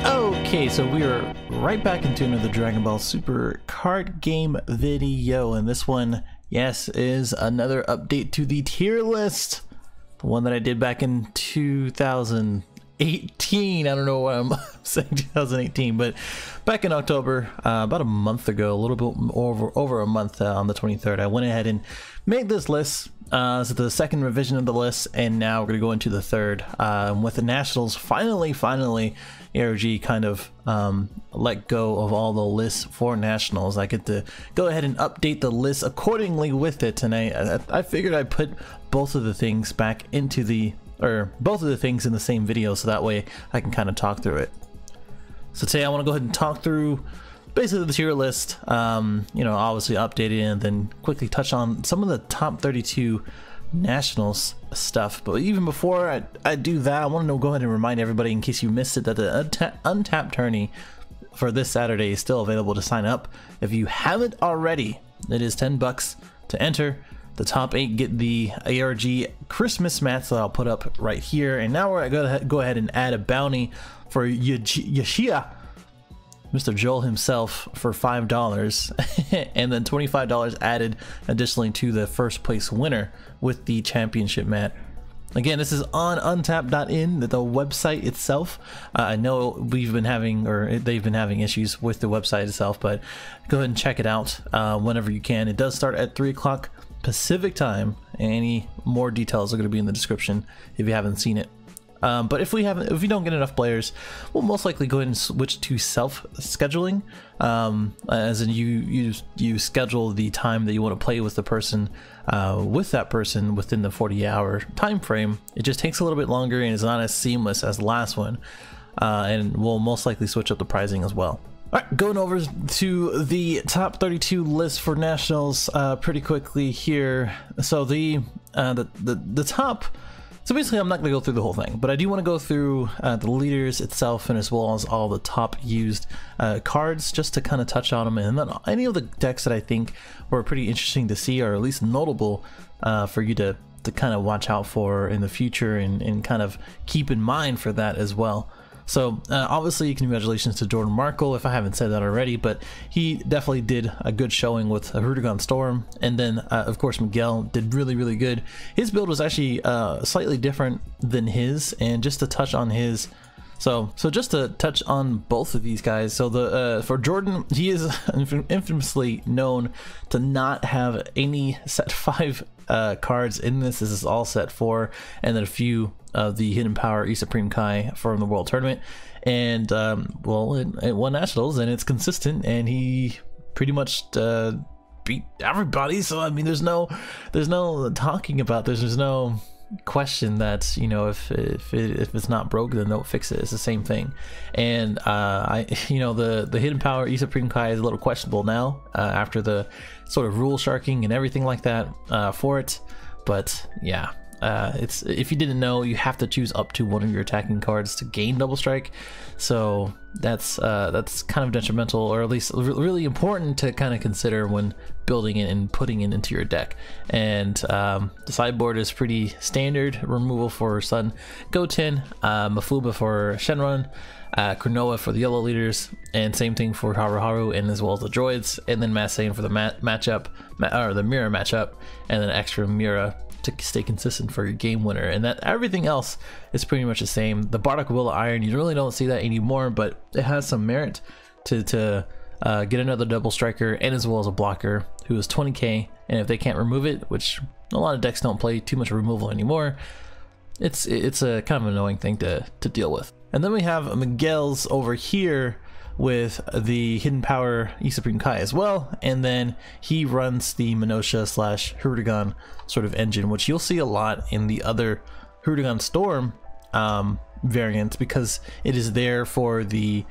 Okay, so we are right back into another Dragon Ball Super card game video, and this one, yes, is another update to the tier list. The one that I did back in 2018. I don't know why I'm saying 2018, but back in October, about a month ago, a little bit over a month, on the 23rd, I went ahead and made this list. So the second revision of the list, and now we're gonna go into the third. With the Nationals finally, ARG kind of let go of all the lists for Nationals. I get to go ahead and update the list accordingly with it tonight. I figured I'd put both of the things back into both of the things in the same video, so that way I can kind of talk through it. So today I want to go ahead and talk through basically the tier list, you know, obviously update it, and then quickly touch on some of the top 32 Nationals stuff. But even before I do that, I want to go ahead and remind everybody, in case you missed it, that the untapped tourney for this Saturday is still available to sign up. If you haven't already, it is $10 to enter. The top 8 get the ARG Christmas mats that I'll put up right here. And now we're gonna go ahead and add a bounty for Yashia, Mr. Joel himself, for $5, and then $25 added additionally to the first place winner with the championship mat. Again, this is on untap.in, the website itself. I know we've been having, or they've been having issues with the website itself, but go ahead and check it out whenever you can. It does start at 3 o'clock Pacific time, and any more details are going to be in the description if you haven't seen it. But if we don't get enough players, we'll most likely go ahead and switch to self-scheduling, as in you schedule the time that you want to play with the person, with that person within the 40-hour time frame. It just takes a little bit longer and is not as seamless as the last one, and we'll most likely switch up the pricing as well. Alright, going over to the top 32 list for Nationals pretty quickly here. So the top. So basically, I'm not going to go through the whole thing, but I do want to go through the leaders itself, and as well as all the top used cards, just to kind of touch on them, and then any of the decks that I think were pretty interesting to see, or at least notable for you to kind of watch out for in the future, and kind of keep in mind for that as well. So obviously, congratulations to Jordan Markle, if I haven't said that already, but he definitely did a good showing with Rudigon Storm. And then of course Miguel did really good. His build was actually slightly different than his, and just to touch on his, so just to touch on both of these guys. So for Jordan, he is infamously known to not have any set 5 cards in this. This is all set 4, and then a few of the Hidden Power E Supreme Kai from the World Tournament. And well, it won Nationals, and it's consistent, and he pretty much beat everybody. So I mean, there's no talking about this. There's no question that, you know, if it's not broke, then don't fix it. It's the same thing. And you know, the Hidden Power E Supreme Kai is a little questionable now after the sort of rule sharking and everything like that for it. But yeah, it's, if you didn't know, you have to choose up to one of your attacking cards to gain double strike. So that's kind of detrimental, or at least really important to kind of consider when building it and putting it into your deck. And the sideboard is pretty standard: removal for Sun Goten, Mafluba for Shenron, Kronoa for the yellow leaders, and same thing for Haru, and as well as the droids, and then Massane for the matchup, or the mirror matchup, and then extra Mira to stay consistent for your game winner. And that everything else is pretty much the same. The Bardock Will of Iron, you really don't see that anymore, but it has some merit to get another double striker, and as well as a blocker who is 20k, and if they can't remove it, which a lot of decks don't play too much removal anymore, it's a kind of annoying thing to deal with. And then we have Miguel's over here with the Hidden Power E Supreme Kai as well, and then he runs the Minosha / Rudigon sort of engine, which you'll see a lot in the other Rudigon Storm variants, because it is there for the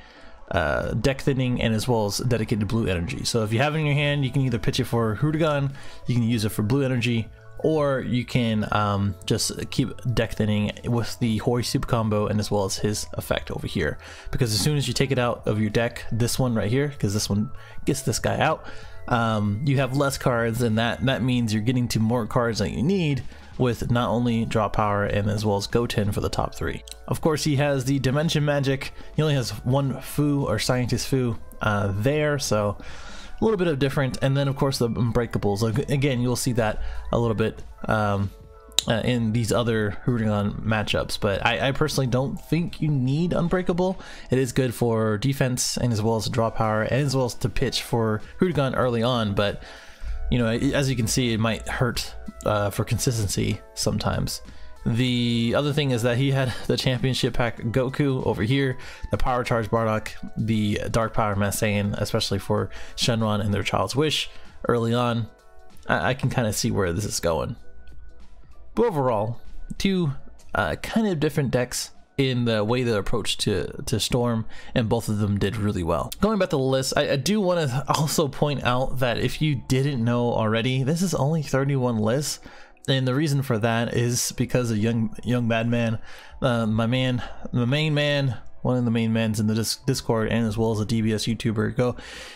deck thinning, and as well as dedicated blue energy. So if you have it in your hand, you can either pitch it for Rudigon, you can use it for blue energy, or you can just keep deck thinning with the Hori super combo and as well as his effect over here, because as soon as you take it out of your deck, this one right here, because this one gets this guy out, you have less cards, and that means you're getting to more cards that you need with not only draw power and as well as Goten for the top 3. Of course, he has the dimension magic. He only has one Fu or scientist Fu there, so a little bit of different. And then of course the unbreakables, again you'll see that a little bit in these other Huragan matchups, but I personally don't think you need unbreakable. It is good for defense and as well as draw power and as well as to pitch for Huragan early on, but you know, as you can see, it might hurt for consistency sometimes. The other thing is that he had the championship pack Goku over here, the Power Charge Bardock, the Dark Power Masayan, especially for Shenron and their Child's Wish early on. I can kind of see where this is going. But overall, two kind of different decks in the way they approach to Storm, and both of them did really well. Going back to the list, I do want to also point out that if you didn't know already, this is only 31 lists, and the reason for that is because of young Badman, my main man, one of the main mans in the Discord, and as well as a DBS YouTuber.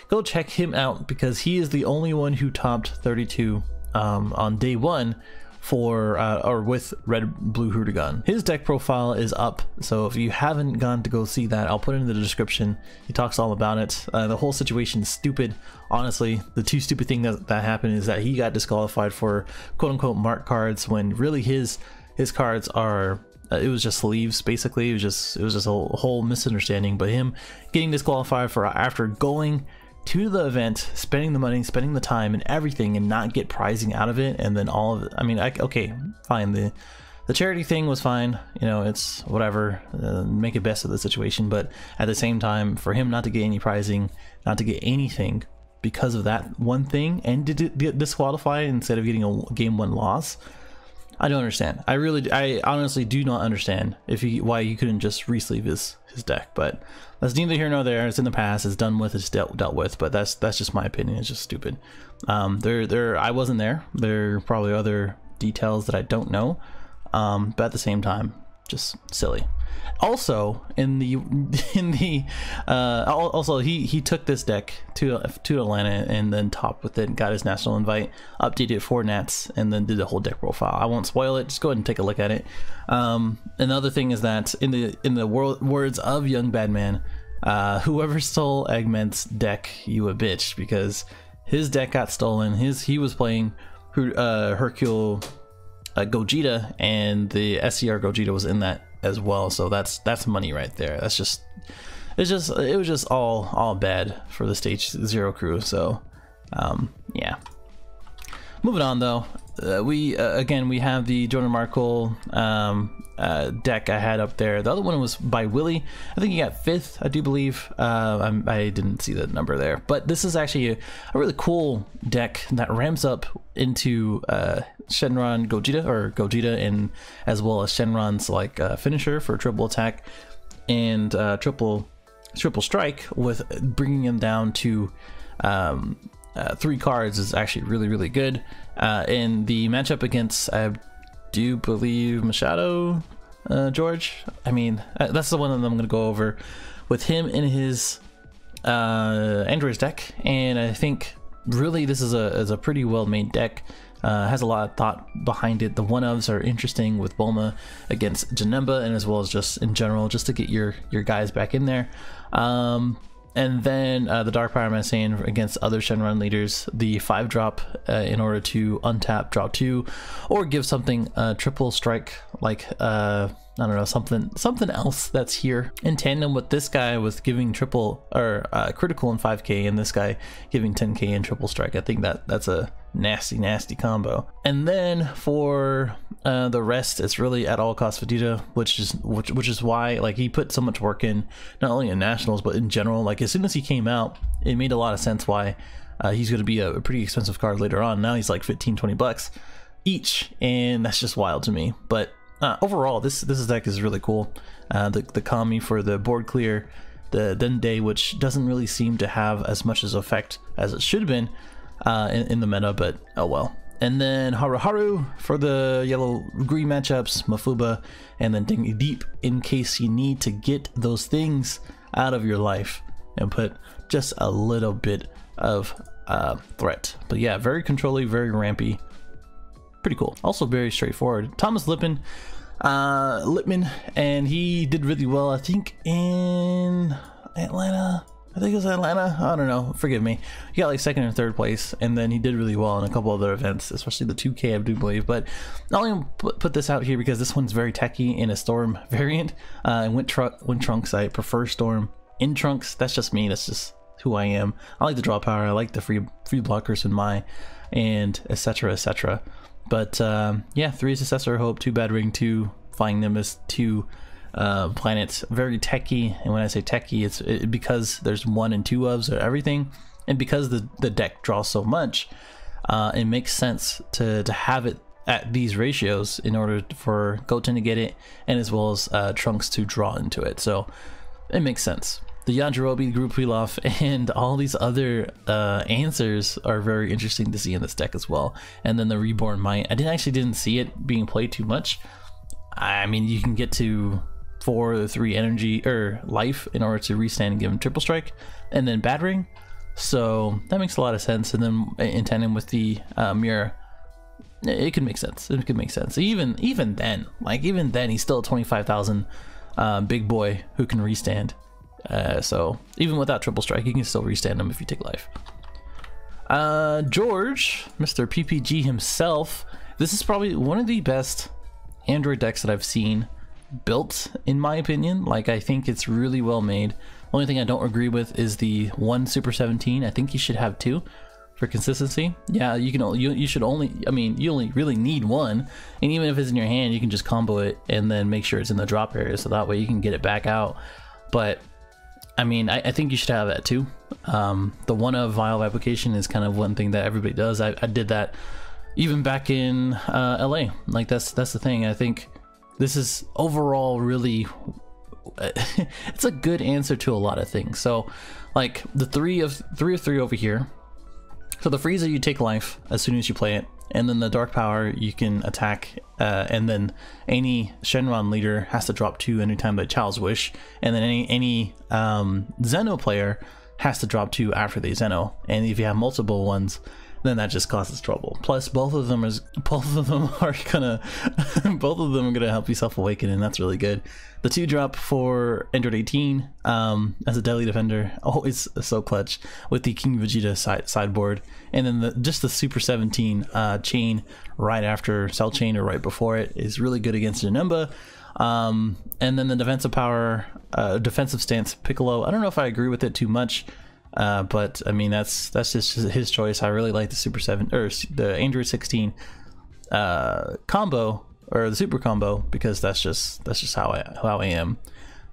Go check him out, because he is the only one who topped 32 on day 1 for or with red blue Huragan. His deck profile is up, so if you haven't gone to go see that, I'll put it in the description. He talks all about it. The whole situation is stupid, honestly. The two stupid things that happened is that he got disqualified for quote-unquote mark cards, when really his cards are it was just sleeves, basically. It was just a whole misunderstanding. But him getting disqualified for after going to the event, spending the money, spending the time and everything, and not get prizing out of it, and then all of it. I mean, okay, fine. The charity thing was fine, you know, it's whatever, make it best of the situation. But at the same time, for him not to get any prizing, not to get anything because of that one thing, and to get disqualified instead of getting a game 1 loss, I don't understand. I honestly do not understand why you couldn't just resleeve his deck. But that's neither here nor there. It's in the past. It's done with. It's dealt with. But that's just my opinion. It's just stupid. I wasn't there. There are probably other details that I don't know. But at the same time, just silly. Also, also he took this deck to Atlanta and then topped with it, got his national invite, updated 4 nats, and then did the whole deck profile. I won't spoil it. Just go ahead and take a look at it. Another thing is that in the words of young Badman, whoever stole Eggman's deck, you a bitch, because his deck got stolen. He was playing Hercule Gogeta, and the SCR Gogeta was in that as well, so that's money right there. It was just all bad for the Stage 0 crew. So yeah, moving on though, we have the Jordan Markle deck I had up there. The other one was by Willie. I think he got 5th, I do believe. I didn't see the number there, but this is actually a really cool deck that ramps up into Shenron Gogeta, and as well as Shenron's finisher for triple attack and triple strike, with bringing him down to 3 cards is actually really good. In the matchup against, I do believe, Machado George. I mean, that's the one that I'm going to go over with him in his Android's deck, and I think really this is a pretty well made deck. Has a lot of thought behind it. The 1-ofs are interesting with Bulma against Djemba, and as well as just in general, just to get your guys back in there. And then the Dark Power Masayan against other Shenron leaders, the 5-drop in order to untap, draw 2, or give something triple strike, like I don't know, something else that's here in tandem with this guy with giving triple or critical and 5k, and this guy giving 10k and triple strike. I think that's a nasty combo. And then for the rest, it's really at all costs Vegeta, which is why he put so much work in, not only in nationals but in general. As soon as he came out, it made a lot of sense why he's going to be a pretty expensive card later on. Now he's like 15-20 bucks each, and that's just wild to me. But overall, this deck is really cool. The Kami for the board clear, the Dende, which doesn't really seem to have as much as effect as it should have been in the meta, but oh well. And then Haru for the yellow-green matchups, Mafuba, and then Digging Deep in case you need to get those things out of your life and put just a little bit of threat. But yeah, very controlly, very rampy, pretty cool. Also very straightforward. Thomas Lippman, and he did really well, I think, in Atlanta. I think it was Atlanta. I don't know. Forgive me. He got like second or third place, and then he did really well in a couple other events, especially the 2K, I do believe. But I'll only put this out here because this one's very techy in a Storm variant. And Wind Trunks, I prefer Storm. In Trunks, that's just me. That's just who I am. I like the draw power. I like the free blockers in my, and etc. etc. But yeah, 3 Successor Hope, 2 Bad Ring, 2 Flying Nimbus, 2 planets, very techy. And when I say techy, it's because there's 1 and 2 ofs or everything, and because the deck draws so much, it makes sense to have it at these ratios in order for Goten to get it, and as well as Trunks to draw into it. So it makes sense. The Yajirobe, Group Pilaf, and all these other answers are very interesting to see in this deck as well. And then the Reborn Might, I didn't see it being played too much. I mean, you can get to 4 or 3 energy or life in order to restand and give him triple strike, and then Bad Ring. So that makes a lot of sense. And then in tandem with the Mirror, it can make sense. It could make sense. Even then, he's still a 25,000 big boy who can restand. So even without triple strike, you can still restand him if you take life. George, Mr. PPG himself, this is probably one of the best Android decks that I've seen built, in my opinion. Like, I think it's really well made. Only thing I don't agree with is the 1 Super 17. I think you should have 2 for consistency. Yeah, you should only, I mean, you only really need 1, and even if it's in your hand, you can just combo it and then make sure it's in the drop area, so that way you can get it back out. But I mean, I think you should have that too. The 1 of Vial application is kind of one thing that everybody does. I did that even back in LA. Like, that's the thing. I think this is overall really it's a good answer to a lot of things. So like the 3 of 3 over here. So the Frieza, you take life as soon as you play it, and then the Dark Power you can attack, and then any Shenron leader has to drop 2 anytime they Child's Wish, and then any Zeno player has to drop 2 after they Zeno, and if you have multiple ones, then that just causes trouble. Plus, both of them are gonna help you self-awaken, and that's really good. The 2-drop for Android 18 as a deadly defender, always so clutch with the King Vegeta sideboard, and then just the Super 17 chain right after Cell Chain or right before it is really good against Djemba. And then the defensive power, defensive stance Piccolo. I don't know if I agree with it too much. But I mean, that's just his choice. I really like the Super 7 or the Android 16 combo, or the Super combo, because that's just how I am.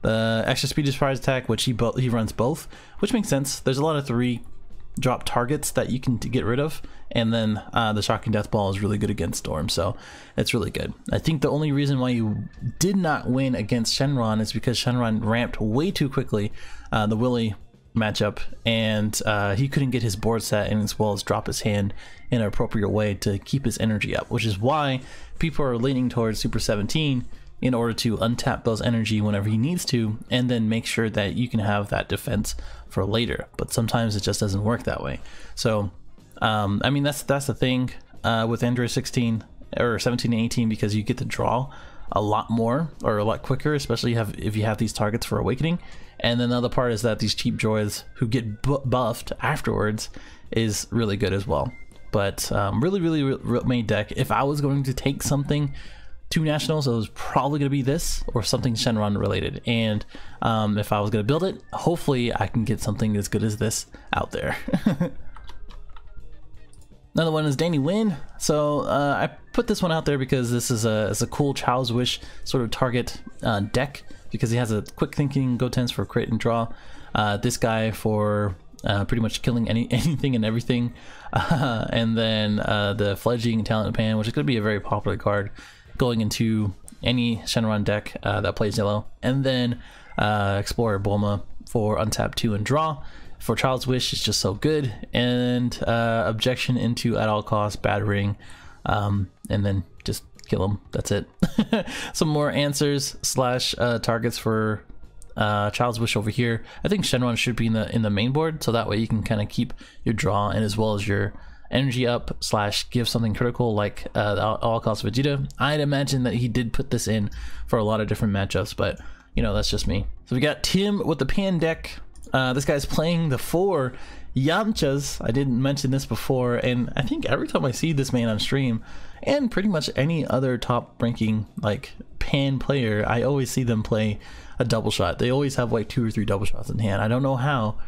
The extra speed surprise attack, which he runs both, which makes sense. There's a lot of 3-drop targets that you can get rid of, and then the Shocking Death Ball is really good against Storm, so it's really good. I think the only reason why you did not win against Shenron is because Shenron ramped way too quickly the Willy matchup, and he couldn't get his board set, and as well as drop his hand in an appropriate way to keep his energy up, which is why people are leaning towards Super 17 in order to untap those energy whenever he needs to, and then make sure that you can have that defense for later. But sometimes it just doesn't work that way. So I mean, that's the thing with Android 16 or 17 and 18, because you get to draw a lot more or a lot quicker, especially if you have these targets for awakening. And then the other part is that these cheap droids who get buffed afterwards is really good as well. But really made deck. If I was going to take something to Nationals, it was probably going to be this or something Shenron related. And if I was going to build it, hopefully I can get something as good as this out there. Another one is Danny Wynn. So I put this one out there because this is a cool Child's Wish sort of target deck, because he has a quick thinking Gotenks for crit and draw. This guy for pretty much killing anything and everything. And then the Fledging Talent Pan, which is going to be a very popular card going into any Shenron deck that plays yellow. And then Explorer Bulma for untap 2 and draw. for Child's Wish is just so good, and Objection into at all costs, battering, and then just kill him. That's it. Some more answers slash targets for Child's Wish over here. I think Shenron should be in the main board, so that way you can kind of keep your draw and as well as your energy up slash give something critical like all cost Vegeta. I'd imagine that he did put this in for a lot of different matchups, but you know, that's just me. So we got Tim with the Pan deck. This guy's playing the 4 Yamchas. I didn't mention this before, and I think every time I see this man on stream, and pretty much any other top ranking like Pan player, I always see them play a double shot. They always have like 2 or 3 double shots in hand. I don't know how,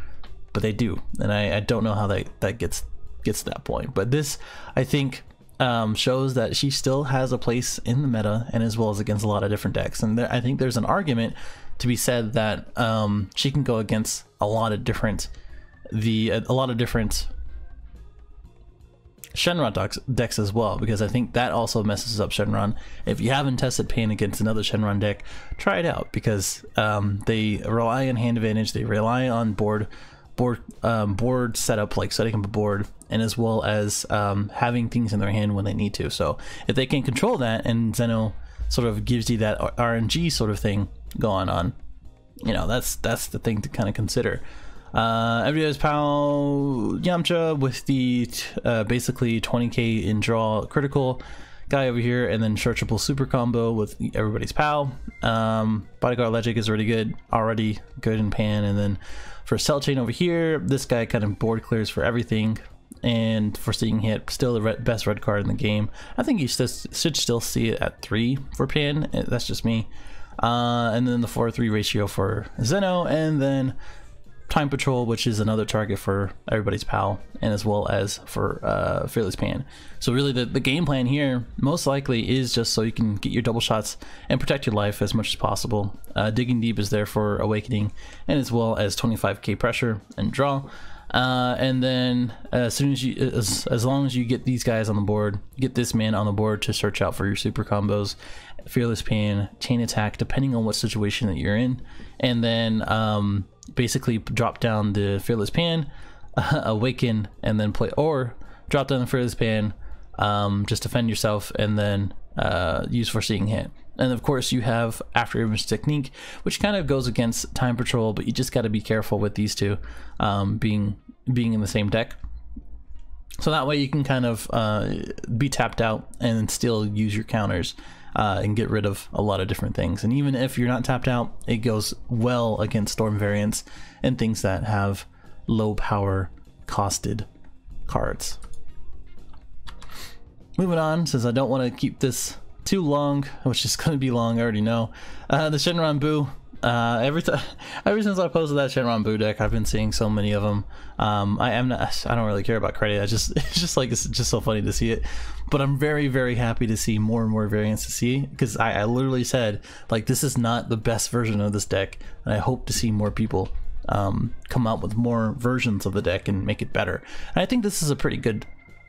but they do, and I don't know how that gets to that point. But this, I think, shows that she still has a place in the meta, and as well as against a lot of different decks. And I think there's an argument to be said that she can go against a lot of different Shenron decks as well, because I think that also messes up Shenron. If you haven't tested Pain against another Shenron deck, try it out, because they rely on hand advantage, they rely on board setup, like setting up a board, and as well as having things in their hand when they need to. So if they can control that, and Zeno sort of gives you that RNG sort of thing going on, you know, that's the thing to kind of consider. Everybody's pal Yamcha with the basically 20k in draw critical guy over here, and then searchable super combo with everybody's pal. Bodyguard Legic is already good in Pan, and then for Cell Chain over here, this guy kind of board clears for everything, and for Seeing Hit, still the best red card in the game. I think you should still see it at 3 for Pan. That's just me. And then the 4-3 ratio for Zeno, and then Time Patrol, which is another target for everybody's pal, and as well as for Fearless Pan. So really the game plan here most likely is just so you can get your double shots and protect your life as much as possible. Digging Deep is there for Awakening, and as well as 25k pressure and draw. And then as long as you get these guys on the board, get this man on the board to search out for your super combos, Fearless Pan, Chain Attack, depending on what situation that you're in, and then basically drop down the Fearless Pan, Awaken, and then play, or drop down the Fearless Pan, just defend yourself, and then use Foreseeing Hit. And of course you have After Image Technique, which kind of goes against Time Patrol, but you just got to be careful with these two being in the same deck. So that way you can kind of be tapped out and still use your counters and get rid of a lot of different things. And even if you're not tapped out, it goes well against Storm variants and things that have low power costed cards. Moving on, since I don't want to keep this too long, which is going to be long, I already know. The Shenron Boo. Ever since I posted that Shenron Boo deck, I've been seeing so many of them. I don't really care about credit. It's just so funny to see it. But I'm very, very happy to see more and more variants to see, because I literally said, like, this is not the best version of this deck, and I hope to see more people come out with more versions of the deck and make it better. And I think this is a pretty good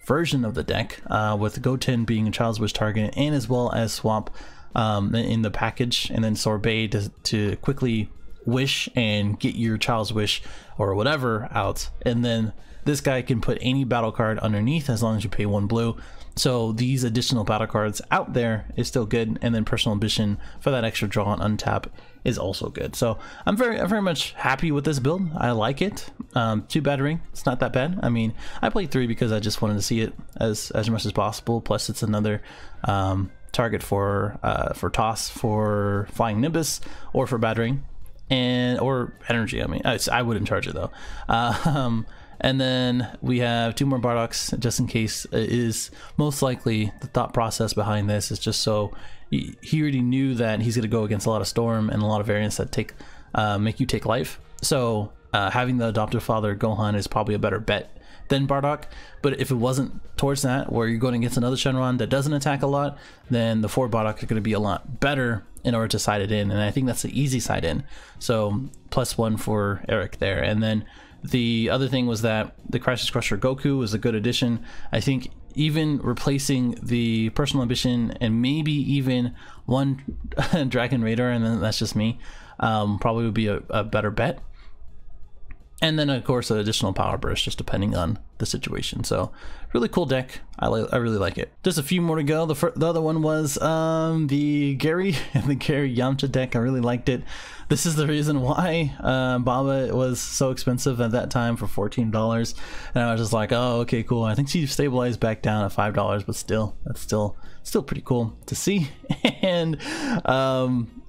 version of the deck, with Goten being a Child's Wish target, and as well as Swamp in the package, and then Sorbet to quickly wish and get your Child's Wish or whatever out, and then this guy can put any battle card underneath as long as you pay 1 blue. So these additional battle cards out there is still good, and then Personal Ambition for that extra draw and untap is also good. So I'm very much happy with this build. I like it. 2 battering, it's not that bad. I mean, I played 3 because I just wanted to see it as much as possible. Plus, it's another target for toss for Flying Nimbus, or for battering, or energy. I mean, I wouldn't charge it though. And then we have 2 more Bardocks, just in case. Is most likely the thought process behind this is just so he already knew that he's going to go against a lot of Storm and a lot of variants that make you take life. So having the adoptive father Gohan is probably a better bet than Bardock. But if it wasn't towards that, where you're going against another Shenron that doesn't attack a lot, then the 4 Bardock are going to be a lot better in order to side it in, and I think that's the easy side in. So +1 for Eric there. And then the other thing was that the Crisis Crusher Goku was a good addition. I think even replacing the Personal Ambition and maybe even 1 Dragon Raider, and then that's just me, probably would be a better bet. And then of course an additional power burst just depending on the situation. So really cool deck. I really like it. Just a few more to go. The other one was the Gary and the Gary Yamcha deck. I really liked it. This is the reason why Baba was so expensive at that time for $14. And I was just like, oh, okay, cool. I think she stabilized back down at $5, but still, that's still pretty cool to see. And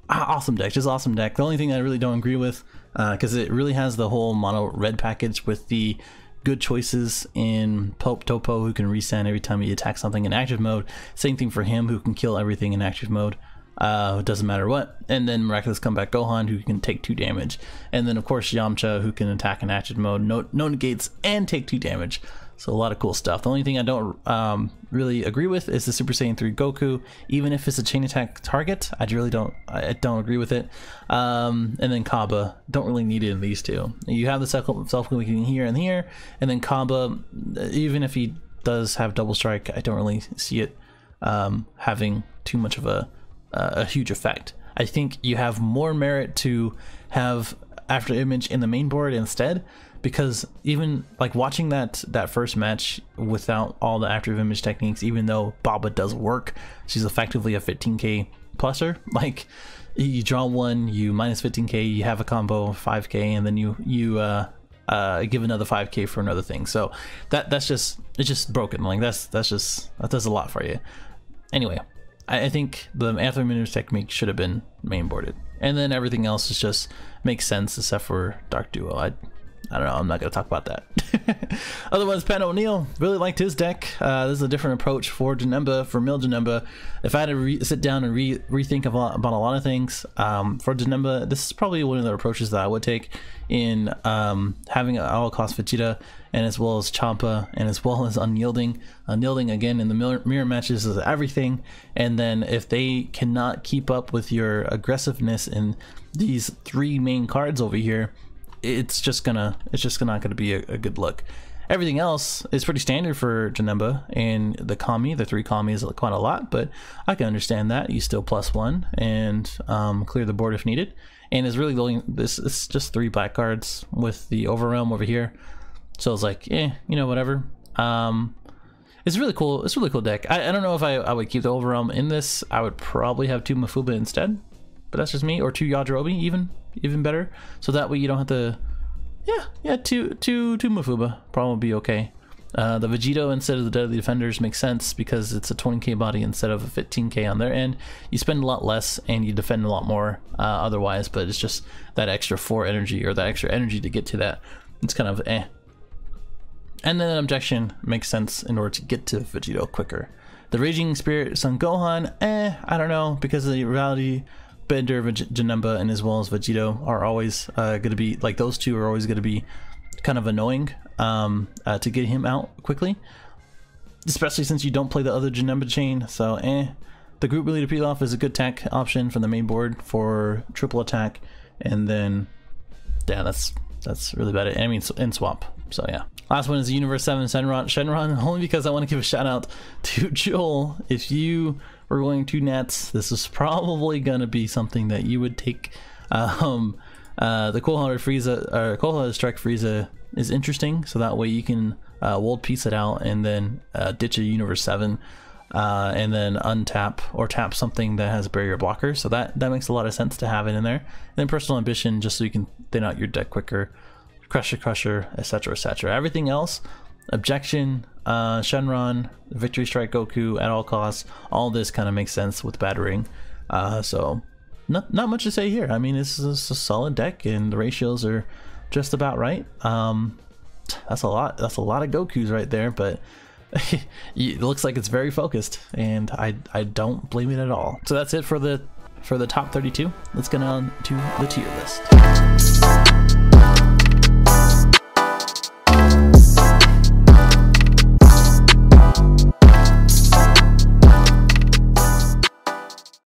awesome deck, just awesome deck. The only thing I really don't agree with, because it really has the whole mono red package with the good choices in Pope Topo, who can resend every time he attacks something in active mode. Same thing for him, who can kill everything in active mode. It doesn't matter what. And then Miraculous Comeback Gohan, who can take 2 damage. And then of course Yamcha, who can attack in active mode, no negates, and take 2 damage. So a lot of cool stuff. The only thing I don't really agree with is the Super Saiyan 3 Goku. Even if it's a chain attack target, I don't agree with it. And then Kaba, don't really need it in these two. You have the self-weakening here and here, and then Kaba, even if he does have double strike, I don't really see it having too much of a huge effect. I think you have more merit to have After Image in the main board instead, because even like watching that first match without all the After Image techniques, even though Baba does work, she's effectively a 15k pluser. Like you draw one, you minus 15k, you have a combo 5k, and then you give another 5k for another thing. So it's just broken. Like that does a lot for you. Anyway, I think the After Image technique should have been main boarded, and then everything else is just makes sense except for Dark Duo. I don't know, I'm not going to talk about that. Otherwise, Pat O'Neill, really liked his deck. This is a different approach for Djemba, for Mil Djemba. If I had to sit down and rethink about a lot of things, for Djemba, this is probably one of the approaches that I would take in having an all-cost Vegeta, and as well as Champa, and as well as Unyielding. Unyielding, again, in the mirror matches is everything, and then if they cannot keep up with your aggressiveness in these 3 main cards over here, it's just not gonna be a good look. Everything else is pretty standard for Djemba, and the 3 Kami is quite a lot, but I can understand that. You still +1 and clear the board if needed. And it's really going, it's just 3 black cards with the Overrealm over here. So it's like, you know, whatever. It's really cool. It's a really cool deck. I don't know if I would keep the Overrealm in this. I would probably have 2 Mafuba instead, but that's just me, or 2 Yajirobe even better, so that way you don't have to, two Mafuba probably be okay. The Vegito instead of the Deadly Defenders makes sense because it's a 20k body instead of a 15k on their end. You spend a lot less and you defend a lot more otherwise, but it's just that extra 4 energy, or that extra energy to get to that. It's kind of eh. And then an objection makes sense in order to get to Vegito quicker. The Raging Spirit Son Gohan, I don't know, because of the reality Bender, Janemba, and as well as Vegito are always going to be, like, those 2 are always going to be kind of annoying to get him out quickly, especially since you don't play the other Janemba chain. So the Group Leader Pilaf is a good tech option from the main board for triple attack, and then that's really about it. I mean, in swap. So yeah. Last one is the Universe 7 Shenron, only because I want to give a shout out to Joel. If you were going to Nets, this is probably gonna be something that you would take. The Cold Hearted Frieza, or Cold Hearted Strike Frieza, is interesting, so that way you can World Peace it out and then ditch a Universe 7 and then untap or tap something that has barrier blocker. So that makes a lot of sense to have it in there. And then Personal Ambition, just so you can thin out your deck quicker. Crusher, etc., etc. Everything else, Objection, Shenron, Victory Strike Goku at all costs, all this kind of makes sense with battering. So not much to say here. I mean, this is a solid deck and the ratios are just about right. That's a lot of Gokus right there, but it looks like it's very focused, and I don't blame it at all. So that's it for the top 32. Let's get on to the tier list.